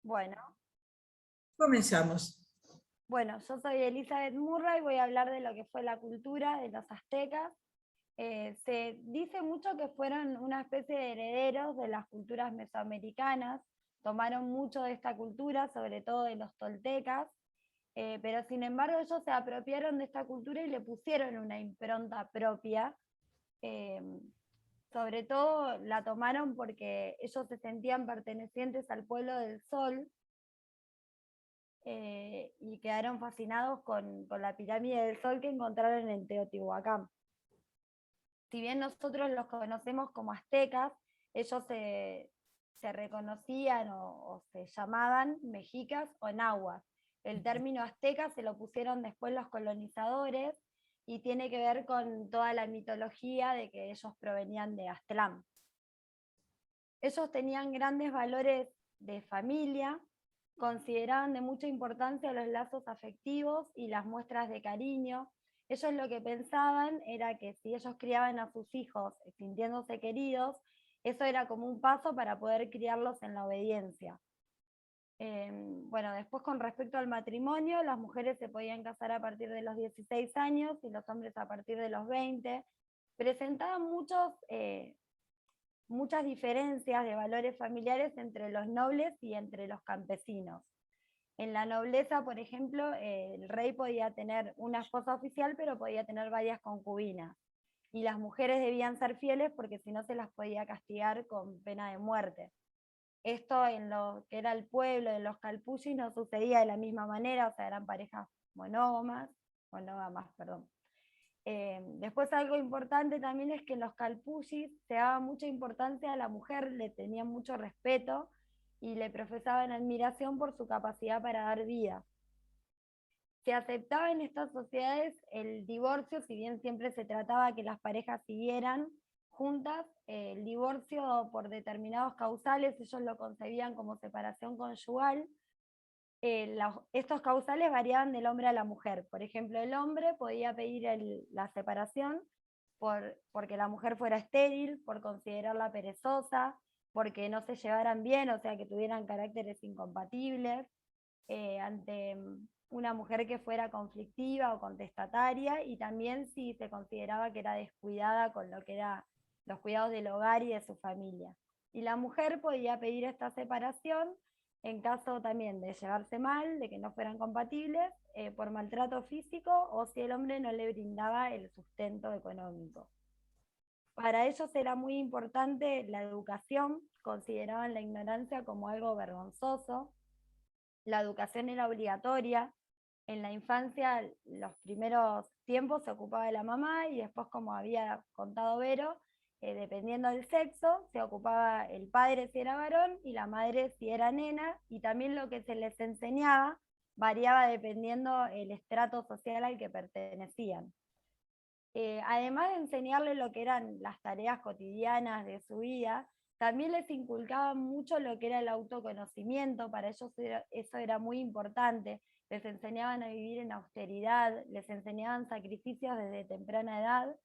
Bueno, Comenzamos. bueno, yo soy Elizabeth Murray y voy a hablar de lo que fue la cultura de los aztecas. Se dice mucho que fueron una especie de herederos de las culturas mesoamericanas, tomaron mucho de esta cultura, sobre todo de los toltecas, pero sin embargo ellos se apropiaron de esta cultura y le pusieron una impronta propia. eh, Sobre todo la tomaron porque ellos se sentían pertenecientes al pueblo del sol, y quedaron fascinados con la pirámide del Sol que encontraron en Teotihuacán. Si bien nosotros los conocemos como aztecas, ellos se reconocían o se llamaban mexicas o nahuas. El término azteca se lo pusieron después los colonizadores y tiene que ver con toda la mitología de que ellos provenían de Aztlán. Ellos tenían grandes valores de familia, consideraban de mucha importancia los lazos afectivos y las muestras de cariño. Ellos lo que pensaban era que si ellos criaban a sus hijos sintiéndose queridos, eso era como un paso para poder criarlos en la obediencia. Bueno, después con respecto al matrimonio, las mujeres se podían casar a partir de los 16 años y los hombres a partir de los 20. Presentaban muchas diferencias de valores familiares entre los nobles y entre los campesinos. En la nobleza, por ejemplo, el rey podía tener una esposa oficial, pero podía tener varias concubinas. Y las mujeres debían ser fieles porque si no se las podía castigar con pena de muerte. Esto en lo que era el pueblo de los calpullis no sucedía de la misma manera, o sea, eran parejas monógamas, perdón. Después algo importante también es que en los calpullis se daba mucha importancia a la mujer, le tenían mucho respeto y le profesaban admiración por su capacidad para dar vida. Se aceptaba en estas sociedades el divorcio, si bien siempre se trataba que las parejas siguieran juntas, el divorcio por determinados causales, ellos lo concebían como separación conyugal. Estos causales variaban del hombre a la mujer. Por ejemplo, el hombre podía pedir la separación porque la mujer fuera estéril, por considerarla perezosa, porque no se llevaran bien, o sea, que tuvieran caracteres incompatibles, ante una mujer que fuera conflictiva o contestataria, y también si se consideraba que era descuidada con lo que eran los cuidados del hogar y de su familia. Y la mujer podía pedir esta separación en caso también de llevarse mal, de que no fueran compatibles, por maltrato físico o si el hombre no le brindaba el sustento económico. Para ellos era muy importante la educación, consideraban la ignorancia como algo vergonzoso. La educación era obligatoria. En la infancia, los primeros tiempos se ocupaba de la mamá y después, como había contado Vero, dependiendo del sexo, se ocupaba el padre si era varón y la madre si era nena, y también lo que se les enseñaba variaba dependiendo el estrato social al que pertenecían. Además de enseñarles lo que eran las tareas cotidianas de su vida, también les inculcaban mucho lo que era el autoconocimiento. Para ellos eso era muy importante. Les enseñaban a vivir en austeridad, les enseñaban sacrificios desde temprana edad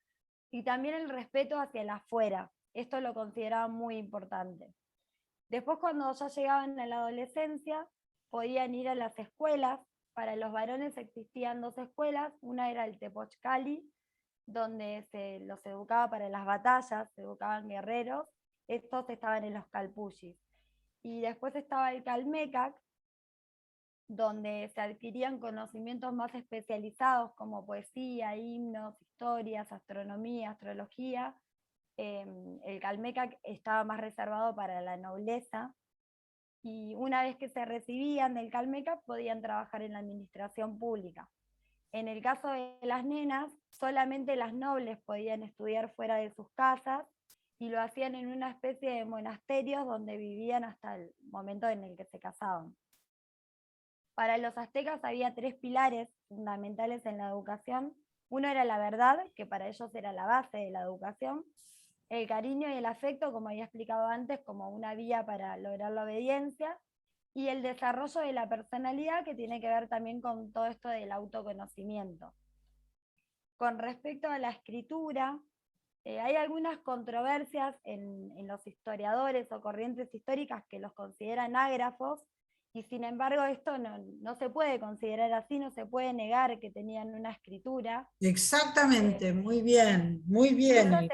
y también el respeto hacia el afuera. Esto lo consideraban muy importante. Después, cuando ya llegaban a la adolescencia, podían ir a las escuelas. Para los varones existían dos escuelas, una era el Tepochcali, donde se los educaba para las batallas, se educaban guerreros. Estos estaban en los calpullis. Y después estaba el Calmecac, donde se adquirían conocimientos más especializados como poesía, himnos, historias, astronomía, astrología. El Calmecac estaba más reservado para la nobleza, y una vez que se recibían del Calmecac podían trabajar en la administración pública. En el caso de las nenas, solamente las nobles podían estudiar fuera de sus casas y lo hacían en una especie de monasterios donde vivían hasta el momento en el que se casaban. Para los aztecas había tres pilares fundamentales en la educación. Uno era la verdad, que para ellos era la base de la educación. El cariño y el afecto, como había explicado antes, como una vía para lograr la obediencia. Y el desarrollo de la personalidad, que tiene que ver también con todo esto del autoconocimiento. Con respecto a la escritura, hay algunas controversias en los historiadores o corrientes históricas que los consideran ágrafos y sin embargo esto no se puede considerar así, no se puede negar que tenían una escritura. Exactamente, muy bien, muy Incluso bien.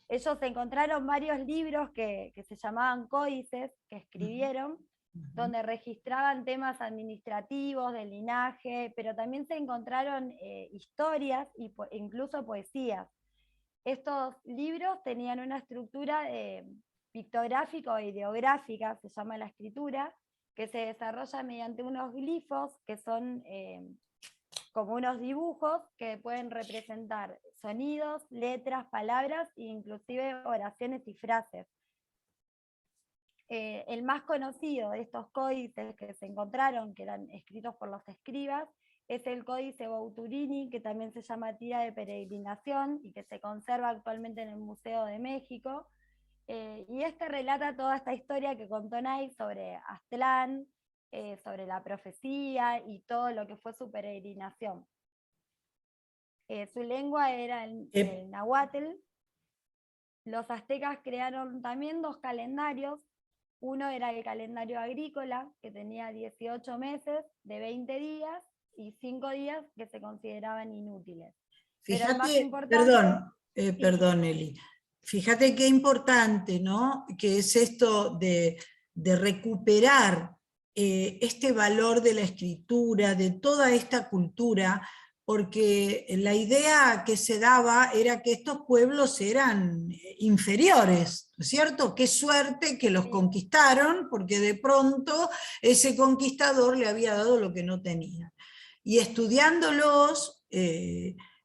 ellos encontraron varios libros que se llamaban códices, que Ujú, escribieron, ujú. donde registraban temas administrativos, de linaje, pero también se encontraron historias e incluso poesías. Estos libros tenían una estructura pictográfica o ideográfica, se llama la escritura, que se desarrolla mediante unos glifos que son como unos dibujos que pueden representar sonidos, letras, palabras e inclusive oraciones y frases. El más conocido de estos códices que se encontraron, que eran escritos por los escribas, es el Códice Bouturini, que también se llama Tira de Peregrinación y que se conserva actualmente en el Museo de México. Y este relata toda esta historia que contó Nay sobre Aztlán, sobre la profecía y todo lo que fue su peregrinación. Su lengua era Eh, el nahuatl. Los aztecas crearon también dos calendarios. Uno era el calendario agrícola, que tenía 18 meses de 20 días y 5 días que se consideraban inútiles. Pero el más Fíjate, importante, sí, perdón, Eli, fíjate qué importante, ¿no? Que es esto de recuperar este valor de la escritura, de toda esta cultura, porque la idea que se daba era que estos pueblos eran inferiores, ¿no es cierto? Qué suerte que los sí, conquistaron, porque de pronto ese conquistador le había dado lo que no tenía. Y estudiándolos,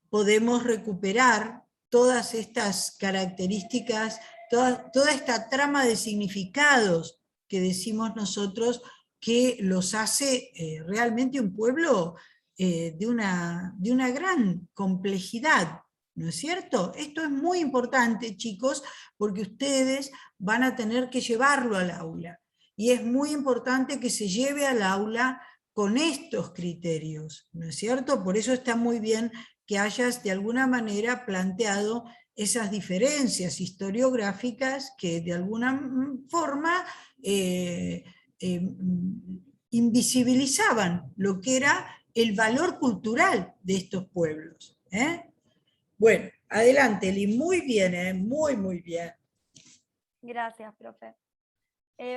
podemos recuperar todas estas características, toda esta trama de significados que decimos nosotros que los hace realmente un pueblo de una gran complejidad, ¿no es cierto? Esto es muy importante, chicos, porque ustedes van a tener que llevarlo al aula. Y es muy importante que se lleve al aula con estos criterios, ¿no es cierto? Por eso está muy bien que hayas de alguna manera planteado esas diferencias historiográficas que de alguna forma eh, eh, invisibilizaban lo que era el valor cultural de estos pueblos. ¿Eh? Bueno, adelante, Eli, muy bien, muy, muy bien. gracias, profe.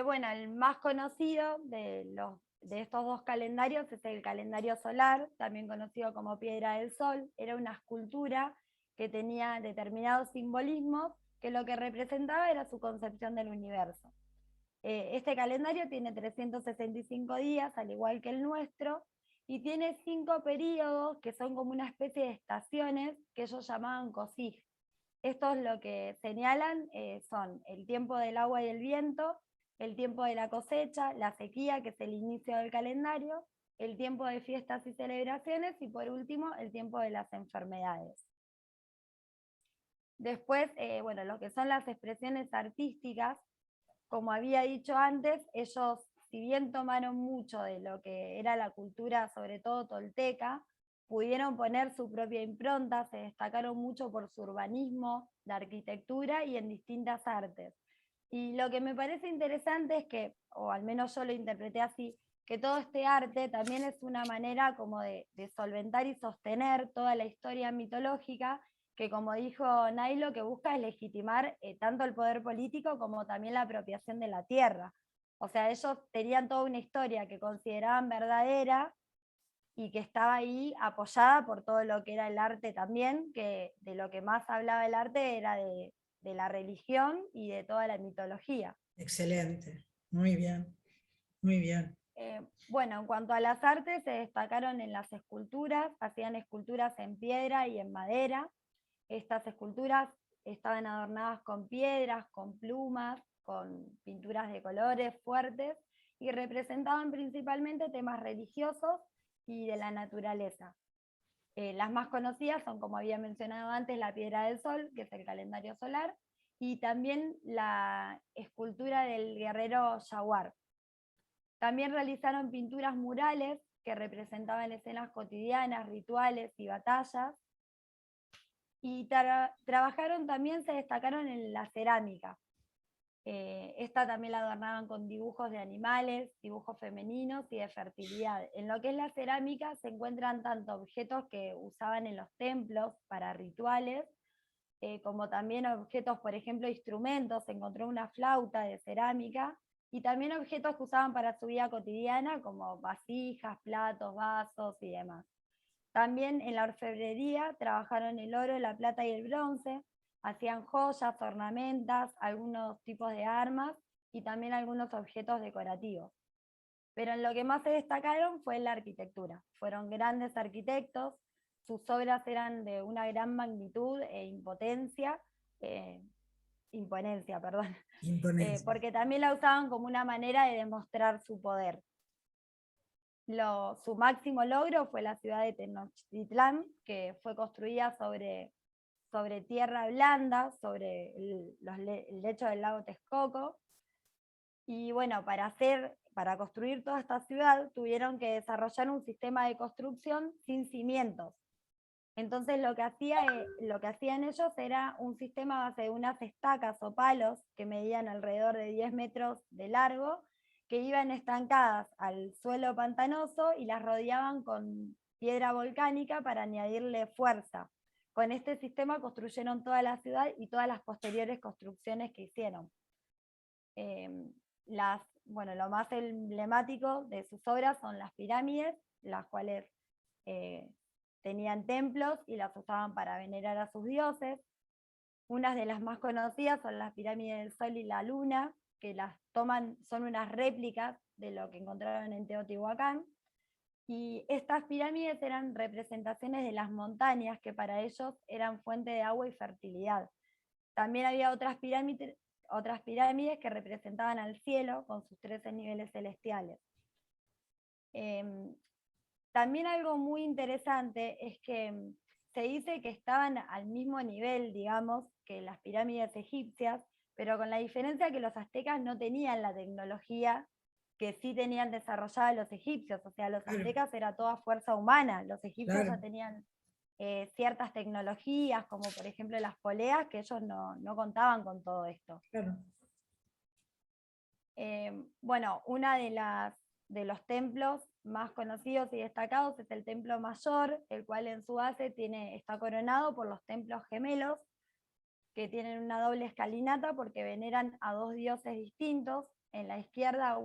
Bueno, el más conocido de estos dos calendarios es el calendario solar, también conocido como Piedra del Sol. Era una escultura que tenía determinados simbolismos que lo que representaba era su concepción del universo. Este calendario tiene 365 días, al igual que el nuestro, y tiene 5 periodos que son como una especie de estaciones que ellos llamaban COSIG. Estos lo que señalan son el tiempo del agua y el viento, el tiempo de la cosecha, la sequía, que es el inicio del calendario, el tiempo de fiestas y celebraciones, y por último, el tiempo de las enfermedades. Después, bueno, lo que son las expresiones artísticas, como había dicho antes, ellos, si bien tomaron mucho de lo que era la cultura, sobre todo tolteca, pudieron poner su propia impronta, se destacaron mucho por su urbanismo, la arquitectura y en distintas artes. Y lo que me parece interesante es que, o al menos yo lo interpreté así, que todo este arte también es una manera como de solventar y sostener toda la historia mitológica que, como dijo Nailo, que busca es legitimar tanto el poder político como también la apropiación de la tierra. O sea, ellos tenían toda una historia que consideraban verdadera y que estaba ahí apoyada por todo lo que era el arte también, que de lo que más hablaba el arte era de la religión y de toda la mitología. Excelente, muy bien, muy bien. Bueno, en cuanto a las artes, se destacaron en las esculturas, hacían esculturas en piedra y en madera. Estas esculturas estaban adornadas con piedras, con plumas, con pinturas de colores fuertes y representaban principalmente temas religiosos y de la naturaleza. Las más conocidas son, como había mencionado antes, la Piedra del Sol, que es el calendario solar, y también la escultura del guerrero Yaguar. También realizaron pinturas murales que representaban escenas cotidianas, rituales y batallas. Y trabajaron también, se destacaron en la cerámica. Esta también la adornaban con dibujos de animales, dibujos femeninos y de fertilidad. En lo que es la cerámica se encuentran tanto objetos que usaban en los templos para rituales, como también objetos, por ejemplo, instrumentos. Se encontró una flauta de cerámica, y también objetos que usaban para su vida cotidiana, como vasijas, platos, vasos y demás. También en la orfebrería trabajaron el oro, la plata y el bronce, hacían joyas, ornamentas, algunos tipos de armas y también algunos objetos decorativos. Pero en lo que más se destacaron fue en la arquitectura. Fueron grandes arquitectos, sus obras eran de una gran magnitud e imponencia, perdón, Imponencia. porque también la usaban como una manera de demostrar su poder. Su máximo logro fue la ciudad de Tenochtitlán, que fue construida sobre tierra blanda, sobre el lecho del lago Texcoco. Y bueno, para construir toda esta ciudad tuvieron que desarrollar un sistema de construcción sin cimientos. Entonces lo que hacían ellos era un sistema a base de unas estacas o palos que medían alrededor de 10 metros de largo, que iban estancadas al suelo pantanoso y las rodeaban con piedra volcánica para añadirle fuerza. Con este sistema construyeron toda la ciudad y todas las posteriores construcciones que hicieron. Lo más emblemático de sus obras son las pirámides, las cuales tenían templos y las usaban para venerar a sus dioses. Unas de las más conocidas son las pirámides del Sol y la Luna, que son unas réplicas de lo que encontraron en Teotihuacán. Y estas pirámides eran representaciones de las montañas, que para ellos eran fuente de agua y fertilidad. También había otras pirámides que representaban al cielo con sus 13 niveles celestiales. También algo muy interesante es que se dice que estaban al mismo nivel, digamos, que las pirámides egipcias, pero con la diferencia que los aztecas no tenían la tecnología que sí tenían desarrollada los egipcios. O sea, los aztecas era toda fuerza humana, los egipcios ya tenían ciertas tecnologías, como por ejemplo las poleas, que ellos no contaban con todo esto. Claro. Bueno, una de los templos más conocidos y destacados es el Templo Mayor, el cual en su base está coronado por los templos gemelos, que tienen una doble escalinata porque veneran a dos dioses distintos. En la izquierda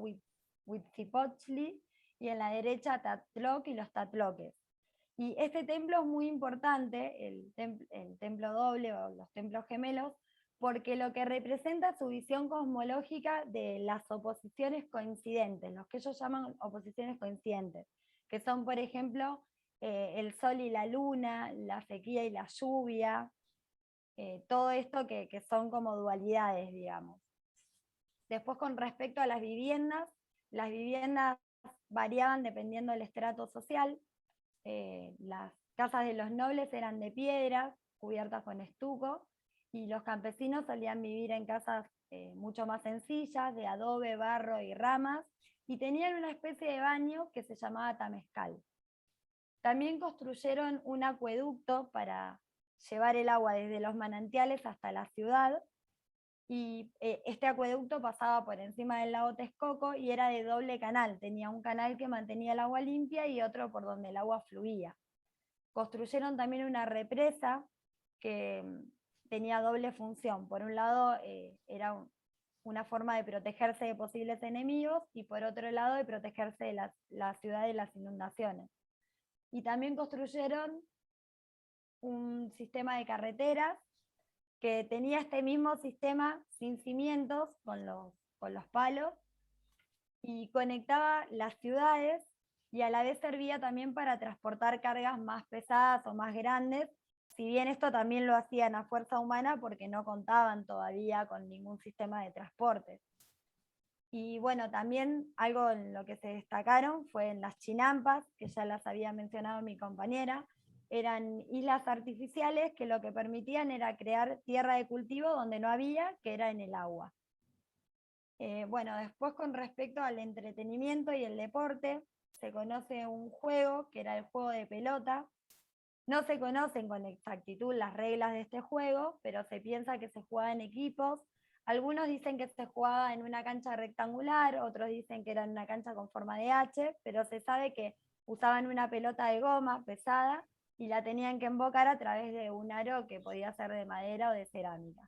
Huitzilopochtli y en la derecha Tlaloc y los Tlaloques. Y este templo es muy importante, el templo doble o los templos gemelos, porque lo que representa su visión cosmológica de las oposiciones coincidentes, los que ellos llaman oposiciones coincidentes, que son, por ejemplo, el sol y la luna, la sequía y la lluvia, todo esto que son como dualidades, digamos. Después, con respecto a las viviendas variaban dependiendo del estrato social. Las casas de los nobles eran de piedra, cubiertas con estuco, y los campesinos solían vivir en casas mucho más sencillas, de adobe, barro y ramas, y tenían una especie de baño que se llamaba tamezcal. También construyeron un acueducto para llevar el agua desde los manantiales hasta la ciudad, y este acueducto pasaba por encima del lago Texcoco y era de doble canal, tenía un canal que mantenía el agua limpia y otro por donde el agua fluía. Construyeron también una represa que tenía doble función. Por un lado era una forma de protegerse de posibles enemigos, y por otro lado de protegerse de la ciudad de las inundaciones. Y también construyeron un sistema de carreteras que tenía este mismo sistema sin cimientos, con los palos, y conectaba las ciudades, y a la vez servía también para transportar cargas más pesadas o más grandes, si bien esto también lo hacían a fuerza humana porque no contaban todavía con ningún sistema de transporte. Y bueno, también algo en lo que se destacaron fue en las chinampas, que ya las había mencionado mi compañera. Eran islas artificiales que lo que permitían era crear tierra de cultivo donde no había, que era en el agua. Bueno, después, con respecto al entretenimiento y el deporte, se conoce un juego que era el juego de pelota. No se conocen con exactitud las reglas de este juego, pero se piensa que se jugaba en equipos, Algunos dicen que se jugaba en una cancha rectangular, otros dicen que era en una cancha con forma de H, pero se sabe que usaban una pelota de goma pesada y la tenían que embocar a través de un aro que podía ser de madera o de cerámica.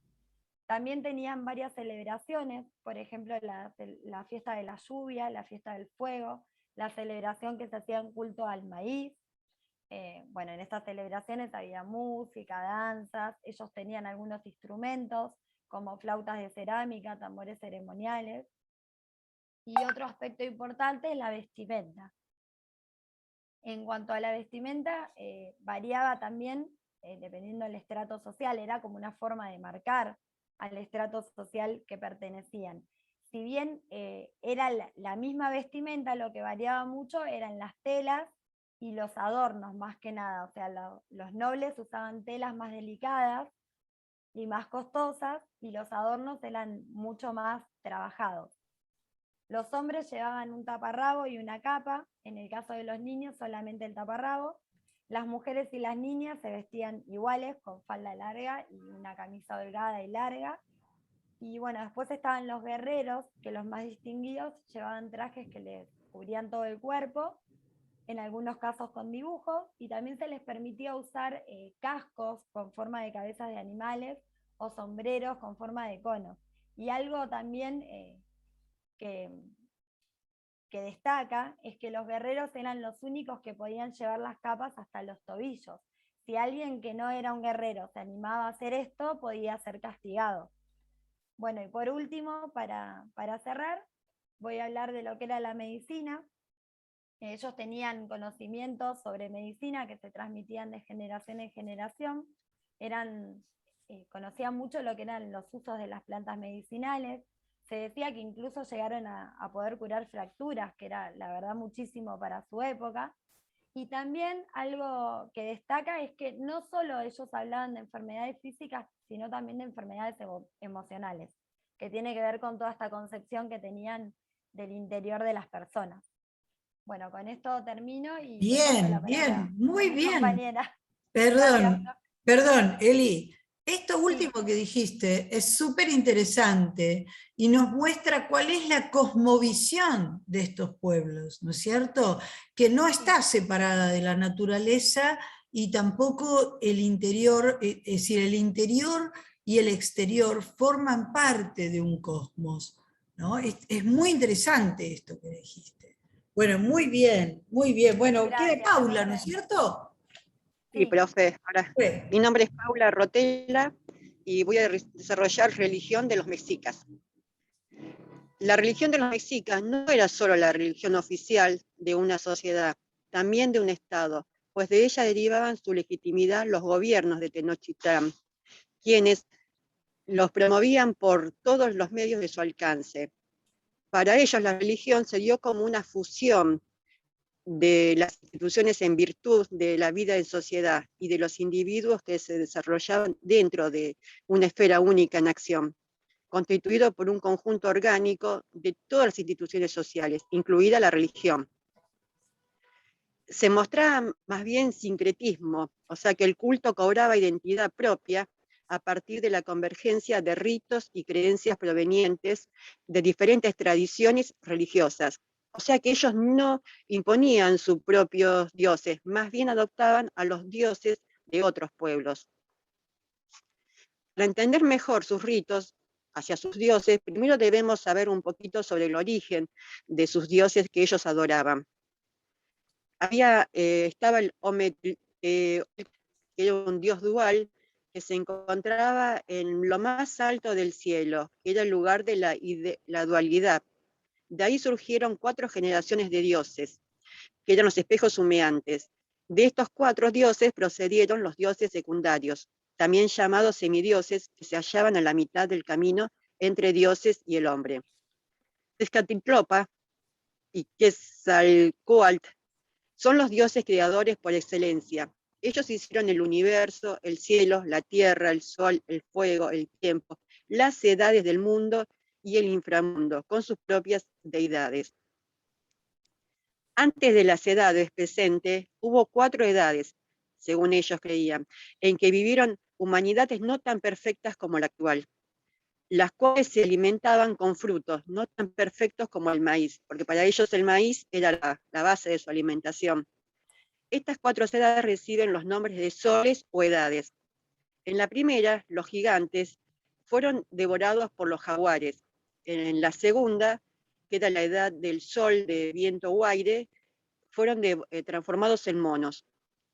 También tenían varias celebraciones, por ejemplo la fiesta de la lluvia, la fiesta del fuego, la celebración que se hacía en culto al maíz. Bueno, en estas celebraciones había música, danzas, ellos tenían algunos instrumentos como flautas de cerámica, tambores ceremoniales. Y otro aspecto importante es la vestimenta. En cuanto a la vestimenta, variaba también dependiendo del estrato social, era como una forma de marcar al estrato social que pertenecían. Si bien era la misma vestimenta, lo que variaba mucho eran las telas y los adornos más que nada. O sea, los nobles usaban telas más delicadas y más costosas, y los adornos eran mucho más trabajados. Los hombres llevaban un taparrabo y una capa, en el caso de los niños solamente el taparrabo. Las mujeres y las niñas se vestían iguales, con falda larga y una camisa holgada y larga. Y bueno, después estaban los guerreros, que los más distinguidos llevaban trajes que les cubrían todo el cuerpo, en algunos casos con dibujos, y también se les permitía usar cascos con forma de cabezas de animales o sombreros con forma de cono. Y algo también que, que destaca es que los guerreros eran los únicos que podían llevar las capas hasta los tobillos. Si alguien que no era un guerrero se animaba a hacer esto, podía ser castigado. Bueno, y por último, para cerrar, voy a hablar de lo que era la medicina. Ellos tenían conocimientos sobre medicina que se transmitían de generación en generación, conocían mucho lo que eran los usos de las plantas medicinales. Se decía que incluso llegaron a poder curar fracturas, que era la verdad muchísimo para su época. Y también algo que destaca es que no solo ellos hablaban de enfermedades físicas, sino también de enfermedades emocionales, que tiene que ver con toda esta concepción que tenían del interior de las personas. Bueno, con esto termino y le paso la Bien, palabra bien, a muy mi bien. compañera. Gracias. Perdón, perdón, Eli. Esto Sí, último que dijiste es súper interesante y nos muestra cuál es la cosmovisión de estos pueblos, ¿no es cierto? Que no sí, está separada de la naturaleza y tampoco el interior, es decir, el interior y el exterior forman parte de un cosmos, ¿no? Es muy interesante esto que dijiste. Bueno, muy bien, muy bien. Bueno, queda gracias, Paula, ¿no es profe. cierto? Sí, Sí, profe. Ahora, mi nombre es Paula Rotella y voy a desarrollar religión de los mexicas. La religión de los mexicas no era solo la religión oficial de una sociedad, también de un estado, pues de ella derivaban su legitimidad los gobiernos de Tenochtitlán, quienes los promovían por todos los medios de su alcance. Para ellos la religión se dio como una fusión de las instituciones en virtud de la vida en sociedad y de los individuos que se desarrollaban dentro de una esfera única en acción, constituido por un conjunto orgánico de todas las instituciones sociales, incluida la religión. Se mostraba más bien sincretismo, o sea que el culto cobraba identidad propia a partir de la convergencia de ritos y creencias provenientes de diferentes tradiciones religiosas. O sea que ellos no imponían sus propios dioses, más bien adoptaban a los dioses de otros pueblos. Para entender mejor sus ritos hacia sus dioses, primero debemos saber un poquito sobre el origen de sus dioses que ellos adoraban. Estaba el Ometl, que era un dios dual que se encontraba en lo más alto del cielo, que era el lugar de la dualidad. De ahí surgieron 4 generaciones de dioses, que eran los espejos humeantes. De estos 4 dioses procedieron los dioses secundarios, también llamados semidioses, que se hallaban a la mitad del camino entre dioses y el hombre. Tezcatlipoca y Quetzalcóatl son los dioses creadores por excelencia. Ellos hicieron el universo, el cielo, la tierra, el sol, el fuego, el tiempo, las edades del mundo y el inframundo, con sus propias deidades. Antes de las edades presentes, hubo 4 edades, según ellos creían, en que vivieron humanidades no tan perfectas como la actual. las cuales se alimentaban con frutos, no tan perfectos como el maíz, porque para ellos el maíz era la base de su alimentación. Estas 4 edades reciben los nombres de soles o edades. En la primera, los gigantes fueron devorados por los jaguares. En la segunda, que era la edad del sol, de viento o aire, fueron transformados en monos.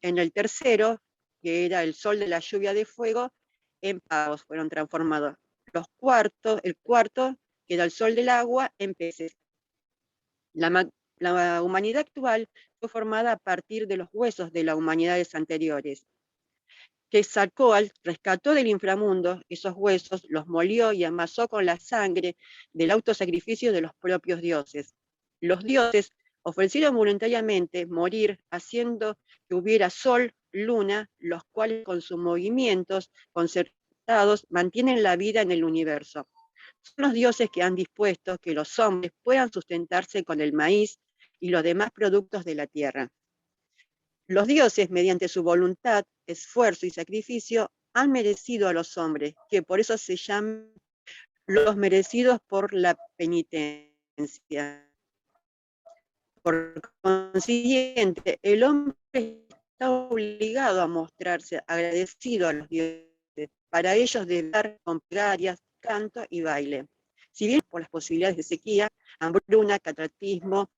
En el tercero, que era el sol de la lluvia de fuego, en pavos fueron transformados. El cuarto, que era el sol del agua, en peces. La humanidad actual fue formada a partir de los huesos de las humanidades anteriores. Quetzalcóatl rescató del inframundo esos huesos, los molió y amasó con la sangre del autosacrificio de los propios dioses. Los dioses ofrecieron voluntariamente morir haciendo que hubiera sol, luna, los cuales con sus movimientos concertados mantienen la vida en el universo. Son los dioses que han dispuesto que los hombres puedan sustentarse con el maíz y los demás productos de la tierra. Los dioses, mediante su voluntad, esfuerzo y sacrificio, han merecido a los hombres, que por eso se llaman los merecidos por la penitencia. Por consiguiente, el hombre está obligado a mostrarse agradecido a los dioses. Para ellos debe dar con plegarias, canto y baile. Si bien por las posibilidades de sequía, hambruna, cataclismo,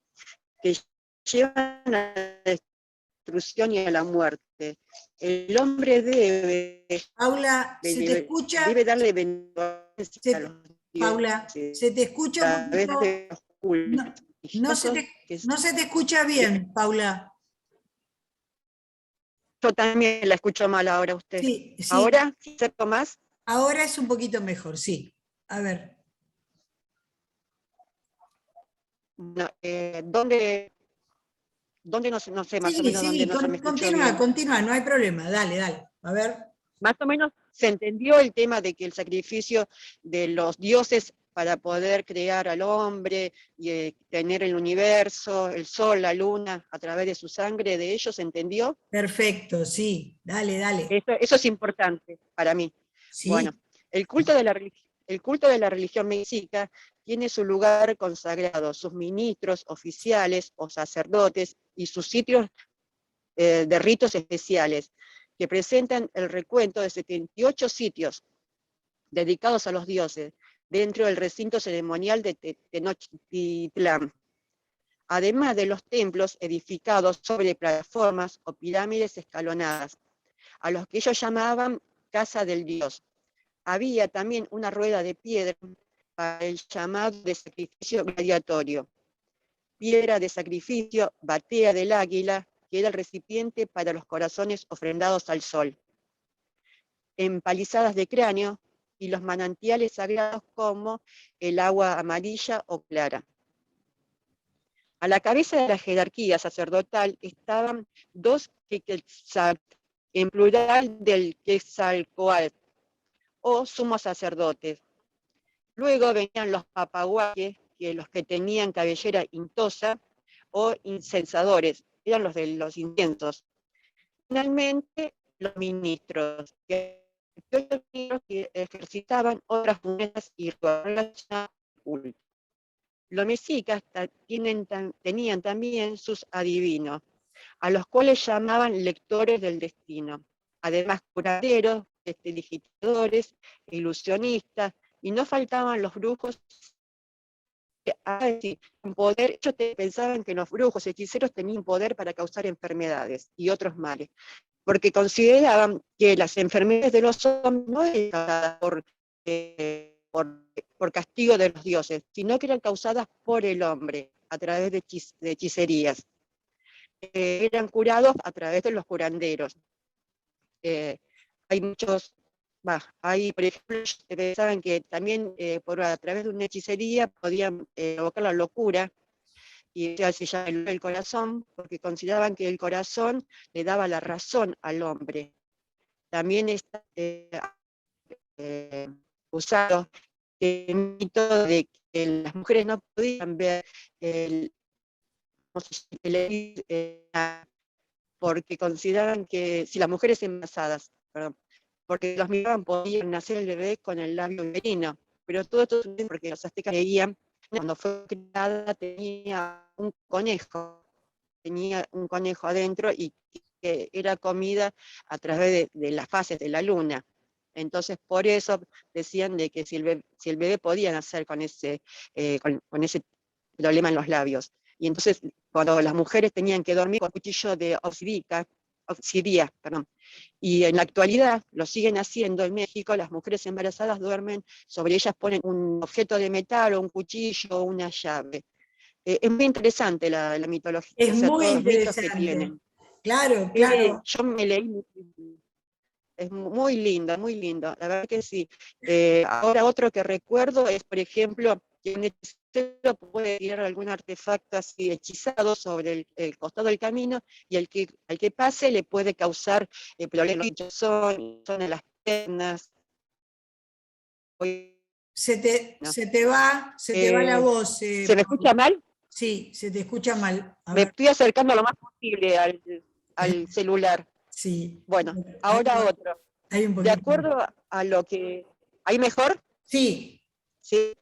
que llevan a la destrucción y a la muerte, el hombre Paula, se te escucha. debe darle benevolencia a los dioses. Paula, se te escucha un poquito. De los cultos No se te escucha bien, Paula. Yo también la escucho mal ahora usted. Sí, sí. ¿Ahora? ¿Sí acerco más? Ahora es un poquito mejor, sí. A ver. No, ¿dónde no sé más o menos dónde no se me escuchó bien? Continúa, no hay problema. Dale. A ver. Más o menos se entendió el tema de que el sacrificio de los dioses para poder crear al hombre y tener el universo, el sol, la luna, a través de su sangre, de ellos, ¿se entendió? Perfecto, sí. Dale. Eso es importante para mí. Sí. Bueno, el culto de la religión mexica tiene su lugar consagrado, sus ministros oficiales o sacerdotes y sus sitios de ritos especiales, que presentan el recuento de 78 sitios dedicados a los dioses dentro del recinto ceremonial de Tenochtitlán, además de los templos edificados sobre plataformas o pirámides escalonadas, a los que ellos llamaban Casa del Dios. Había también una rueda de piedra para el llamado de sacrificio gladiatorio, piedra de sacrificio, batea del águila, que era el recipiente para los corazones ofrendados al sol, empalizadas de cráneo y los manantiales sagrados como el agua amarilla o clara. A la cabeza de la jerarquía sacerdotal estaban 2 Quetzalcóatl, en plural del Quetzalcóatl, o sumos sacerdotes. Luego venían los papaguaques, que los que tenían cabellera intosa, o incensadores, eran los de los inciensos. Finalmente, los ministros, que ejercitaban otras funciones y rituales cultos. Los mexicas tenían también sus adivinos, a los cuales llamaban lectores del destino. Además, curanderos, digitadores, ilusionistas, y no faltaban los brujos. Poder, ellos pensaban que los brujos, hechiceros, tenían poder para causar enfermedades y otros males, porque consideraban que las enfermedades de los hombres no eran causadas por castigo de los dioses, sino que eran causadas por el hombre, a través de hechicerías. Eran curados a través de los curanderos. Hay muchos, por ejemplo, pensaban que también a través de una hechicería podían provocar la locura, y se llama el corazón, porque consideraban que el corazón le daba la razón al hombre. También está usado el mito de que las mujeres no podían ver porque consideraban que si las mujeres embarazadas, porque los miraban podían nacer el bebé con el labio uterino, pero todo esto es porque los aztecas creían, cuando fue creada tenía un conejo adentro y que era comida a través de las fases de la luna. Entonces, por eso decían de que si el bebé podía nacer con ese problema en los labios. Y entonces, cuando las mujeres tenían que dormir con cuchillo de obsidia, perdón. Y en la actualidad lo siguen haciendo en México, las mujeres embarazadas duermen, sobre ellas ponen un objeto de metal o un cuchillo o una llave. Es muy interesante la mitología, Es o sea, muy todos los mitos que interesante. tienen. Claro, claro. Yo me leí, es muy lindo, muy lindo, la verdad que sí. Ahora otro que recuerdo es, por ejemplo, que un hechicero puede tirar algún artefacto así hechizado sobre el costado del camino y al que pase le puede causar problemas, son en las piernas. No. Se te va la voz. ¿Se me escucha mal? Sí, se te escucha mal. A Me ver, estoy acercando lo más posible al celular. sí. Bueno, Ahí ahora va, otro. hay un De poquito. acuerdo a lo que... ¿Ahí mejor? Sí, Sí.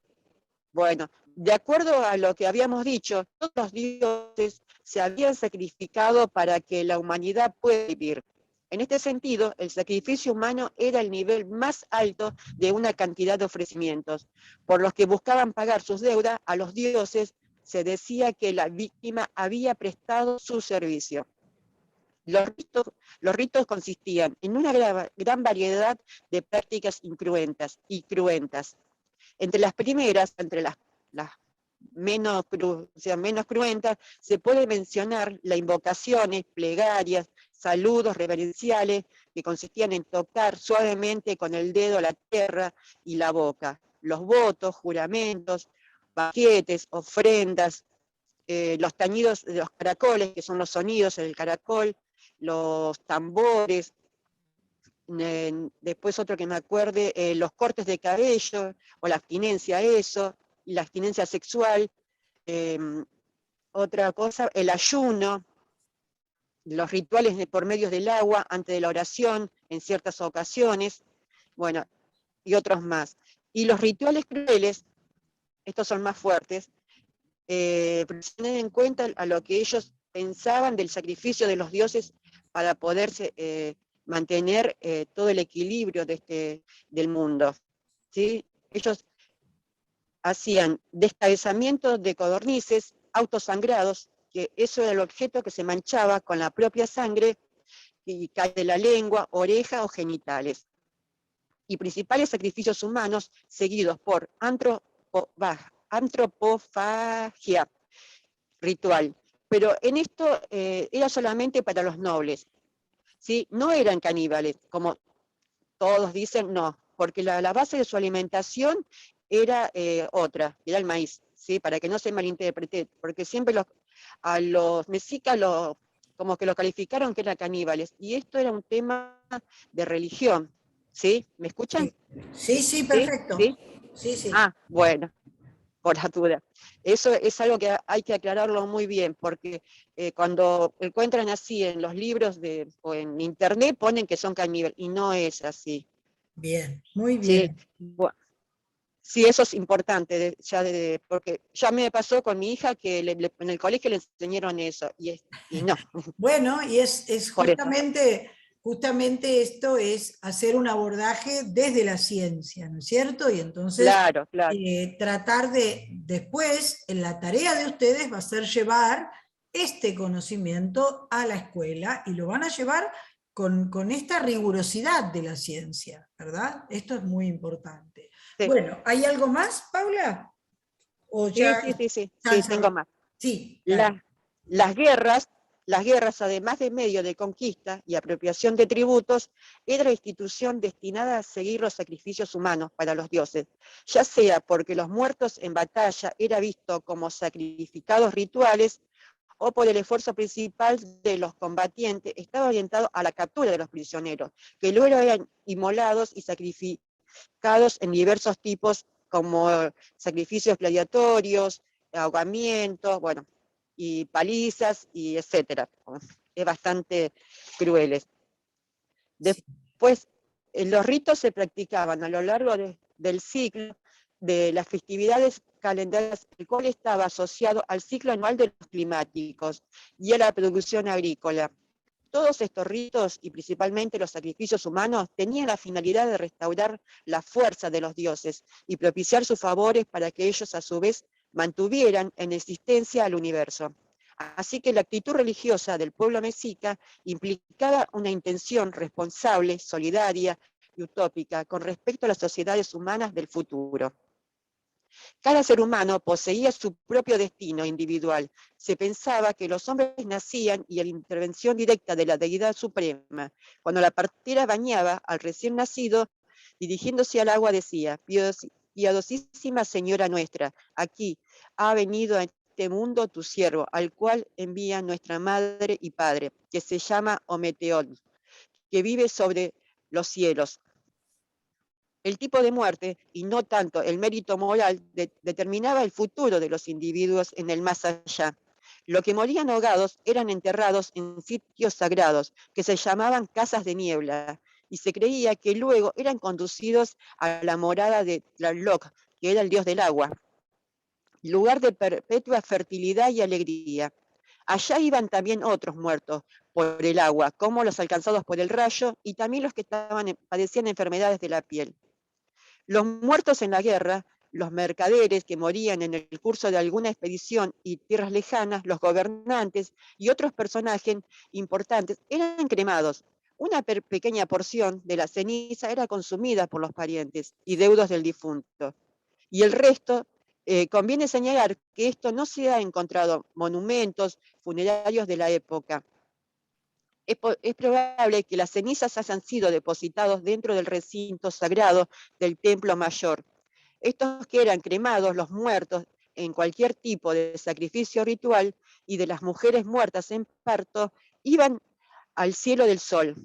Bueno, de acuerdo a lo que habíamos dicho, todos los dioses se habían sacrificado para que la humanidad pueda vivir. En este sentido, el sacrificio humano era el nivel más alto de una cantidad de ofrecimientos. Por los que buscaban pagar sus deudas a los dioses, se decía que la víctima había prestado su servicio. Los ritos consistían en una gran variedad de prácticas incruentas y cruentas. Entre las primeras, entre las menos cruentas, se puede mencionar las invocaciones, plegarias, saludos reverenciales, que consistían en tocar suavemente con el dedo la tierra y la boca, los votos, juramentos, banquetes, ofrendas, los tañidos de los caracoles, que son los sonidos del caracol, los tambores, después otro que me acuerde, los cortes de cabello, o la abstinencia a eso, y la abstinencia sexual, otra cosa, el ayuno, los rituales por medios del agua antes de la oración en ciertas ocasiones, bueno, y otros más. Y los rituales crueles, estos son más fuertes, tener en cuenta a lo que ellos pensaban del sacrificio de los dioses para poderse mantener todo el equilibrio del mundo. ¿Sí? Ellos hacían descabezamientos de codornices autosangrados, que eso era el objeto que se manchaba con la propia sangre y cae de la lengua, oreja o genitales. Y principales sacrificios humanos seguidos por antropofagia ritual. Pero en esto era solamente para los nobles, ¿sí? No eran caníbales, como todos dicen, no, porque la base de su alimentación era otra, era el maíz, ¿sí? Para que no se malinterprete, porque siempre a los mexicas como que lo calificaron que eran caníbales, y esto era un tema de religión, ¿sí? ¿Me escuchan? sí, sí, ¿Sí? perfecto. ¿Sí? Sí, sí. Ah, bueno, por la duda. Eso es algo que hay que aclararlo muy bien, porque cuando encuentran así en los libros o en internet ponen que son caníbales, y no es así. Bien, muy Sí, bien. bueno, sí, eso es importante, porque ya me pasó con mi hija que en el colegio le enseñaron eso, y no, Bueno, y es por eso. justamente esto es hacer un abordaje desde la ciencia, ¿no es cierto? Y entonces Claro, claro. tratar de, después, en la tarea de ustedes va a ser llevar este conocimiento a la escuela y lo van a llevar con esta rigurosidad de la ciencia, ¿verdad? Esto es muy importante. Sí, Bueno, ¿hay algo más, Paula? ¿O sí, ya sí, sí, sí, sí, tengo cansa? más. Sí, dale. Las, las guerras, las guerras, además de medio de conquista y apropiación de tributos, era la institución destinada a seguir los sacrificios humanos para los dioses, ya sea porque los muertos en batalla era visto como sacrificados rituales o por el esfuerzo principal de los combatientes, estaba orientado a la captura de los prisioneros, que luego eran inmolados y sacrificados en diversos tipos como sacrificios gladiatorios, ahogamientos, bueno, y palizas, y etcétera. Es bastante crueles. Sí. Después, los ritos se practicaban a lo largo del siglo de las festividades calendarias, el cual estaba asociado al ciclo anual de los climáticos y a la producción agrícola. Todos estos ritos, y principalmente los sacrificios humanos, tenían la finalidad de restaurar la fuerza de los dioses y propiciar sus favores para que ellos a su vez mantuvieran en existencia al universo. Así que la actitud religiosa del pueblo mexica implicaba una intención responsable, solidaria y utópica con respecto a las sociedades humanas del futuro. Cada ser humano poseía su propio destino individual. Se pensaba que los hombres nacían y a la intervención directa de la deidad suprema. Cuando la partera bañaba al recién nacido, dirigiéndose al agua decía: piadosísima Señora nuestra, aquí ha venido a este mundo tu siervo, al cual envía nuestra madre y padre, que se llama Ometeotl, que vive sobre los cielos. El tipo de muerte, y no tanto el mérito moral, determinaba el futuro de los individuos en el más allá. Los que morían ahogados eran enterrados en sitios sagrados, que se llamaban casas de niebla, y se creía que luego eran conducidos a la morada de Tlaloc, que era el dios del agua, lugar de perpetua fertilidad y alegría. Allá iban también otros muertos por el agua, como los alcanzados por el rayo, y también los que padecían enfermedades de la piel. Los muertos en la guerra, los mercaderes que morían en el curso de alguna expedición y tierras lejanas, los gobernantes y otros personajes importantes eran cremados. Una pequeña porción de la ceniza era consumida por los parientes y deudos del difunto. Y el resto, conviene señalar que esto no se ha encontrado monumentos funerarios de la época. Es probable que las cenizas hayan sido depositados dentro del recinto sagrado del templo mayor. Estos que eran cremados, los muertos, en cualquier tipo de sacrificio ritual, y de las mujeres muertas en parto, iban al cielo del sol,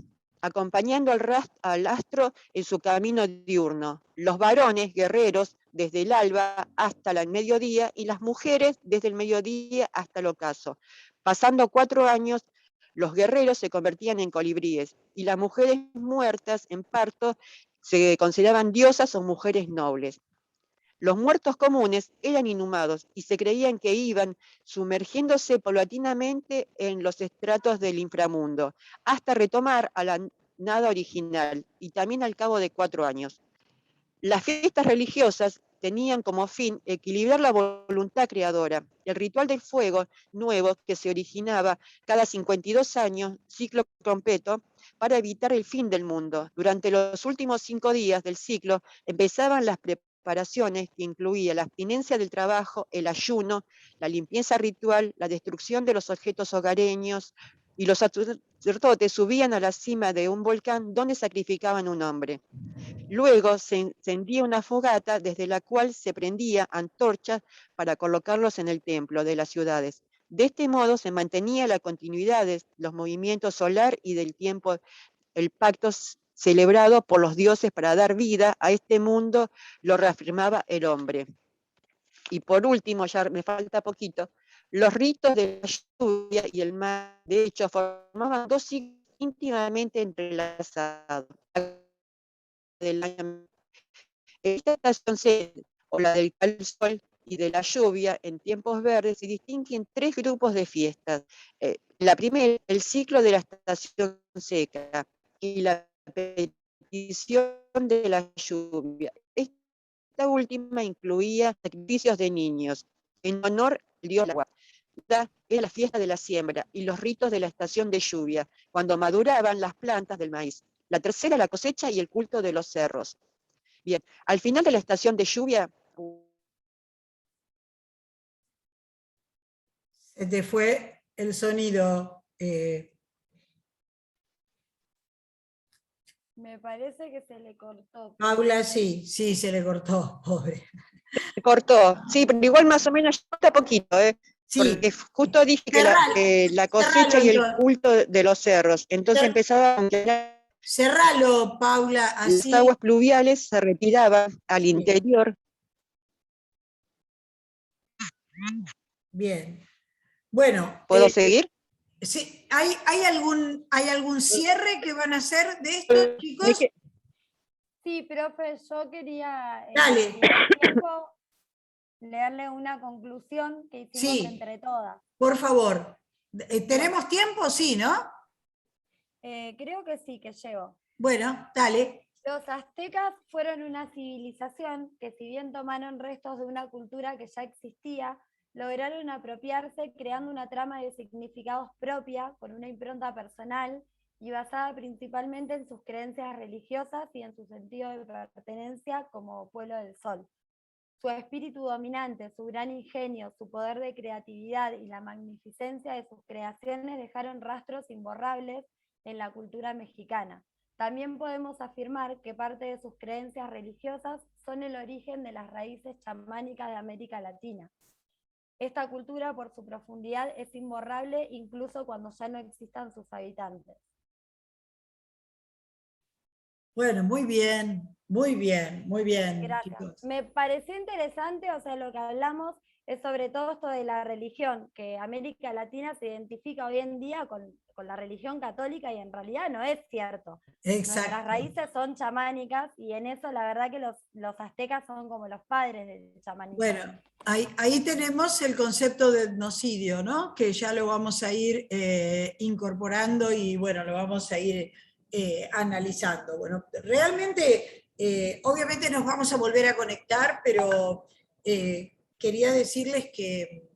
acompañando al astro en su camino diurno. Los varones guerreros desde el alba hasta el mediodía, y las mujeres desde el mediodía hasta el ocaso. Pasando 4 años, los guerreros se convertían en colibríes, y las mujeres muertas en parto se consideraban diosas o mujeres nobles. Los muertos comunes eran inhumados y se creían que iban sumergiéndose paulatinamente en los estratos del inframundo, hasta retomar a la nada original, y también al cabo de 4 años. Las fiestas religiosas tenían como fin equilibrar la voluntad creadora. El ritual del fuego nuevo, que se originaba cada 52 años, ciclo completo, para evitar el fin del mundo. Durante los últimos 5 días del ciclo empezaban las preparaciones, que incluía la abstinencia del trabajo, el ayuno, la limpieza ritual, la destrucción de los objetos hogareños, y los sacerdotes subían a la cima de un volcán donde sacrificaban un hombre. Luego se encendía una fogata desde la cual se prendían antorchas para colocarlos en el templo de las ciudades. De este modo se mantenía la continuidad de los movimientos solar y del tiempo, el pacto celebrado por los dioses para dar vida a este mundo, lo reafirmaba el hombre. Y por último, ya me falta poquito, los ritos de la lluvia y el mar, de hecho, formaban 2 ciclos íntimamente entrelazados. Del año. Esta estación o la del sol y de la lluvia en tiempos verdes, se distinguen 3 grupos de fiestas. La primera, el ciclo de la estación seca, y la petición de la lluvia. Esta última incluía sacrificios de niños en honor al dios del agua. Era la fiesta de la siembra y los ritos de la estación de lluvia, cuando maduraban las plantas del maíz. La tercera, la cosecha y el culto de los cerros. Bien, al final de la estación de lluvia... Se te fue el sonido. Me parece que se le cortó. Paula, sí, se le cortó, pobre. Se cortó, sí, pero igual más o menos está poquito, Sí. Porque justo dije que la cosecha y el culto de los cerros, entonces empezaba a... Cerralo, Paula, así. Las aguas pluviales se retiraban al interior. Bien. Bueno. ¿Puedo seguir? Sí, ¿hay algún cierre que van a hacer de esto, chicos? Sí, profe, yo quería, Dale. si hay tiempo, leerle una conclusión que hicimos Sí. entre todas. Por favor. ¿Tenemos tiempo? Sí, ¿no? Creo que sí, que llevo. Bueno, dale. Los aztecas fueron una civilización que, si bien tomaron restos de una cultura que ya existía, lograron apropiarse creando una trama de significados propia, con una impronta personal y basada principalmente en sus creencias religiosas y en su sentido de pertenencia como pueblo del sol. Su espíritu dominante, su gran ingenio, su poder de creatividad y la magnificencia de sus creaciones dejaron rastros imborrables en la cultura mexicana. También podemos afirmar que parte de sus creencias religiosas son el origen de las raíces chamánicas de América Latina. Esta cultura, por su profundidad, es imborrable incluso cuando ya no existan sus habitantes. Bueno, muy bien, muy bien, muy bien, Gracias. chicos. Me pareció interesante, o sea, lo que hablamos es sobre todo esto de la religión, que América Latina se identifica hoy en día con la religión católica y en realidad no es cierto. Nuestras Exacto. raíces son chamánicas y en eso la verdad que los aztecas son como los padres del chamanismo. Bueno, ahí tenemos el concepto de etnocidio, ¿no? Que ya lo vamos a ir incorporando y bueno, lo vamos a ir analizando. Bueno, realmente, obviamente nos vamos a volver a conectar, pero quería decirles que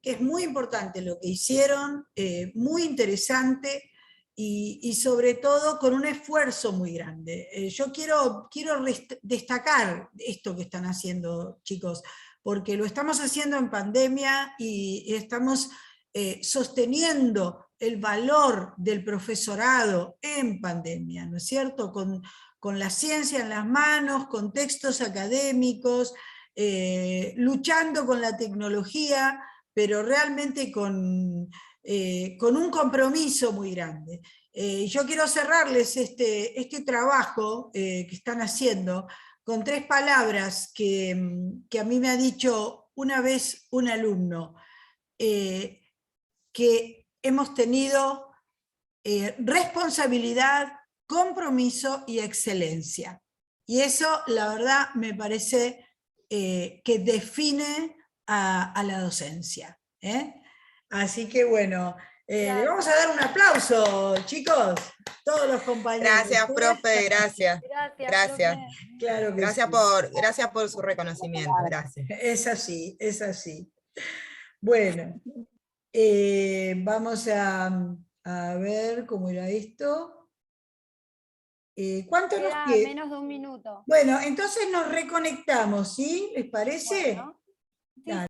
es muy importante lo que hicieron, muy interesante y sobre todo con un esfuerzo muy grande. Yo quiero destacar esto que están haciendo, chicos, porque lo estamos haciendo en pandemia y estamos sosteniendo el valor del profesorado en pandemia, ¿no es cierto? Con la ciencia en las manos, con textos académicos, luchando con la tecnología, pero realmente con un compromiso muy grande. Yo quiero cerrarles este trabajo que están haciendo con 3 palabras que a mí me ha dicho una vez un alumno, que hemos tenido responsabilidad, compromiso y excelencia. Y eso, la verdad, me parece que define a la docencia. Así que bueno, le vamos a dar un aplauso, chicos, todos los compañeros. Gracias, profe, gracias. Gracias. Profe. Claro que Gracias sí. gracias por su reconocimiento, gracias. Es así, es así. Bueno, vamos a ver cómo era esto. ¿Cuánto nos Queda queda? menos de un minuto. Bueno, entonces nos reconectamos, ¿sí? ¿Les parece? Bueno, sí,